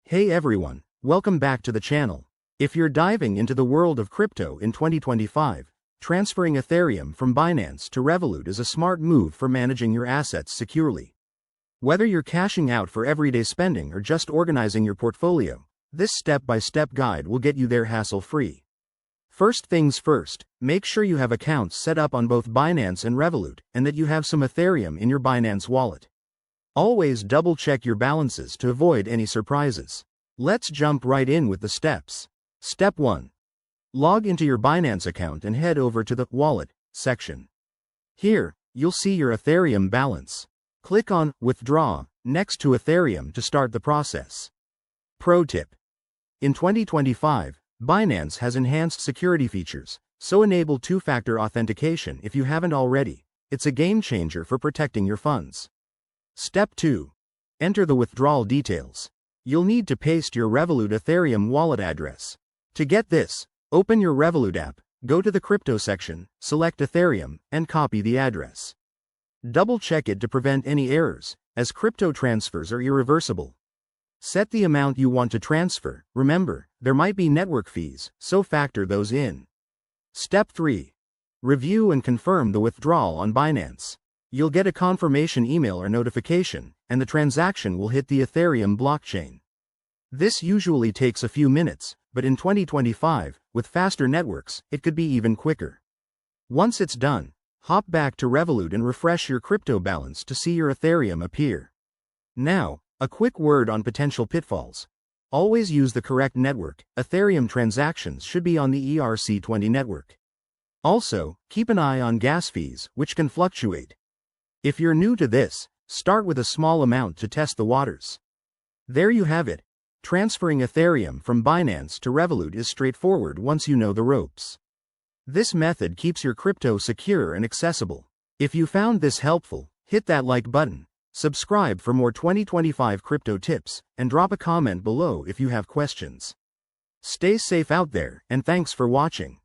Hey everyone, welcome back to the channel. If you're diving into the world of crypto in 2025, transferring Ethereum from Binance to Revolut is a smart move for managing your assets securely. Whether you're cashing out for everyday spending or just organizing your portfolio, this step-by-step guide will get you there hassle-free. First things first, make sure you have accounts set up on both Binance and Revolut and that you have some Ethereum in your Binance wallet. Always double-check your balances to avoid any surprises. Let's jump right in with the steps. Step 1. Log into your Binance account and head over to the Wallet section. Here, you'll see your Ethereum balance. Click on Withdraw next to Ethereum to start the process. Pro tip. In 2025, Binance has enhanced security features, so enable two-factor authentication if you haven't already. It's a game changer for protecting your funds. Step 2. Enter the withdrawal details. You'll need to paste your Revolut Ethereum wallet address. To get this, open your Revolut app, go to the crypto section, select Ethereum, and copy the address. Double-check it to prevent any errors, as crypto transfers are irreversible. Set the amount you want to transfer. Remember, there might be network fees, so factor those in. Step 3. Review and confirm the withdrawal on Binance. You'll get a confirmation email or notification, and the transaction will hit the Ethereum blockchain. This usually takes a few minutes, but in 2025, with faster networks, it could be even quicker. Once it's done, hop back to Revolut and refresh your crypto balance to see your Ethereum appear. Now, a quick word on potential pitfalls. Always use the correct network. Ethereum transactions should be on the ERC20 network. Also, keep an eye on gas fees, which can fluctuate. If you're new to this, start with a small amount to test the waters. There you have it. Transferring Ethereum from Binance to Revolut is straightforward once you know the ropes. This method keeps your crypto secure and accessible. If you found this helpful, hit that like button, subscribe for more 2025 crypto tips, and drop a comment below if you have questions. Stay safe out there, and thanks for watching.